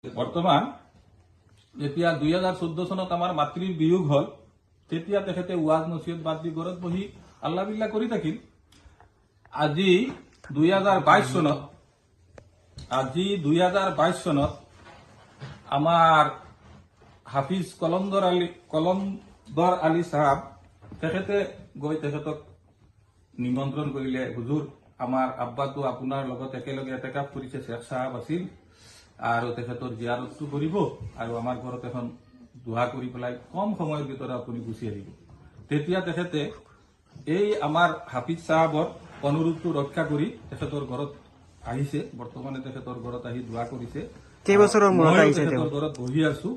বৰ্তমান যেতিয়া 2014 চনত আমাৰ মাতৃৰ বিয়োগ হল তেতিয়া তেখেতে ওয়াজ নসিহত বাদ দি ঘৰত বহি আল্লাহ বিল্লাহ কৰি থাকিল। আজি 2022 চনত আমাৰ হাফিজ কলন্দৰ আলী সাহেব তেখেতে গৈ তেখেতক নিমন্ত্ৰণ কৰিলে, হুজুৰ আমাৰ আব্বাটো আপোনাৰ লগত একেলগে এতেকাফ কৰিছে, শেখ সাহেব আছিল আৰু তেখেতৰ জিয়াৰতটো কৰিব আৰু আমাৰ ঘৰত এখন দোয়া কৰি পেলাই কম সময়ৰ ভিতৰত আপুনি গুচি আহিব। তেতিয়া তেখেতে এই আমাৰ হাফিজ সাহেবৰ অনুৰোধটো ৰক্ষা কৰি তেখেতৰ ঘৰত আহিছে। বৰ্তমানে তেখেতৰ ঘৰত আহি দোয়া কৰিছে। কেইবছৰৰ মূৰত আহিছে? তেখেতৰ ঘৰত বহি আছো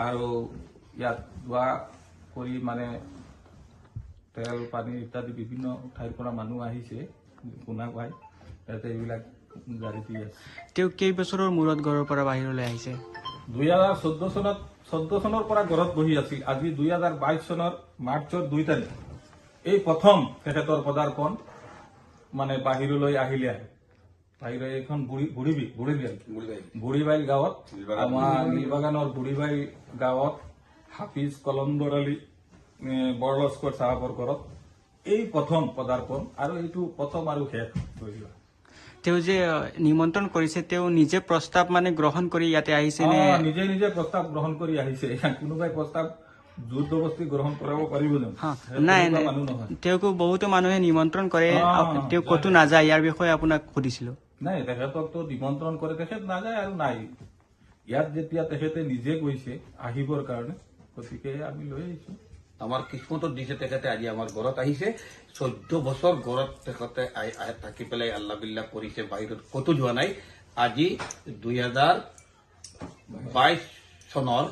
আৰু ইয়াত দোয়া কৰি মানে তেল পানী ইত্যাদি বিভিন্ন ঠাইৰ পৰা মানুহ আহিছে, শুনা পাই ইয়াতে এইবিলাক জাৰি দি আছে। তেওঁ কেইবছৰৰ মূৰত ঘৰৰ পৰা বাহিৰলৈ আহিছে? 2014 চনৰ পৰা ঘৰত বহি আছিল। আজি 2022 চনৰ মাৰ্চৰ 2 তাৰিখ এই প্ৰথম তেখেতৰ পদাৰ্পণ মানে বাহিৰলৈ আহিলে। বাহিৰ এইখন বুঢ়ীবাইল গাঁৱত, আমাৰ নীলবাগানৰ বুঢ়ীবাইল গাঁৱত হাফিজ কলন্দৰ আলী বৰলস্কৰ চাহাবৰ ঘৰত এই প্ৰথম পদাৰ্পণ আৰু এইটো প্ৰথম আৰু শেষ হৈ যোৱা। তেওঁ যে নিমন্ত্ৰণ কৰিছে তেওঁ নিজে প্ৰস্তাৱ মানে গ্ৰহণ কৰি ইয়াতে আহিছে নে? নিজে প্ৰস্তাৱ গ্ৰহণ কৰি আহিছে। কোনোবাই প্ৰস্তাৱ জোৰ জবৰদস্তি গ্ৰহণ কৰাব পাৰিব জানো? নাই, তেওঁকো বহুতো মানুহে নিমন্ত্ৰণ কৰে, তেওঁ ক'তো নাযায়। ইয়াৰ বিষয়ে আপোনাক সুধিছিলো। নাই, তেখেতকতো নিমন্ত্ৰণ কৰে, তেখেত নাযায় আৰু নাই। ইয়াত যেতিয়া তেখেতে নিজে কৈছে আহিবৰ কাৰণে, গতিকে আমি লৈ আহিছো। আমাৰ কিসমতত দিছে তেখেতে আজি আমাৰ ঘৰত আহিছে। 14 বছৰ ঘৰত তেখেতে থাকি পেলাই আল্লাহ বিল্লাহ কৰিছে, বাহিৰত ক'তো যোৱা নাই। আজি 2022 চনৰ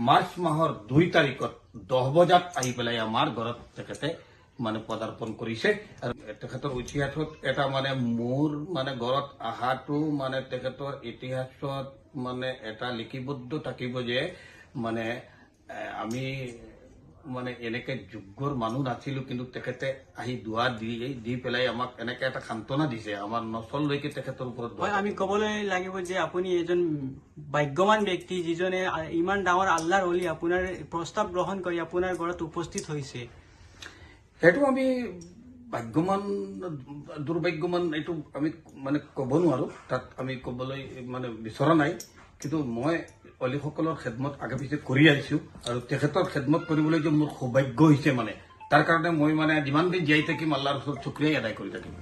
মাৰ্চ মাহৰ 2 তাৰিখত 10 বজাত আহি পেলাই আমাৰ ঘৰত তেখেতে মানে পদাৰ্পণ কৰিছে। আৰু তেখেতৰ ইতিহাসত এটা মানে মোৰ মানে ঘৰত অহাটো মানে তেখেতৰ ইতিহাসত মানে এটা লিপিবদ্ধ থাকিব যে মানে আমি মানে এনেকে যোগ্যৰ মানুহ নাছিলো, কিন্তু তেখেতে আহি দোৱা দি পেলাই আমাক এনেকে এটা সান্তনা দিছে। আমাৰ নচললৈকে তেখেতৰ ওপৰত আমি ক'বলৈ লাগিব যে আপুনি এজন ভাগ্যৱান ব্যক্তি, যিজনে ইমান ডাঙৰ আল্লাহৰ অলি আপোনাৰ প্ৰস্তাৱ গ্ৰহণ কৰি আপোনাৰ ঘৰত উপস্থিত হৈছে। সেইটো আমি ভাগ্যৱান দুৰ্ভাগ্যৱান এইটো আমি মানে ক'ব নোৱাৰো, তাত আমি ক'বলৈ মানে বিচৰা নাই। কিন্তু মই অলিসকলৰ খেদমত আগে পিছে কৰি আহিছো আৰু তেখেতৰ খেদমত কৰিবলৈ যে মোৰ সৌভাগ্য হৈছে মানে তাৰ কাৰণে মই মানে যিমান দিন জীয়াই থাকিম আল্লাহৰ ওচৰত শুক্ৰিয়া আদায় কৰি থাকিম।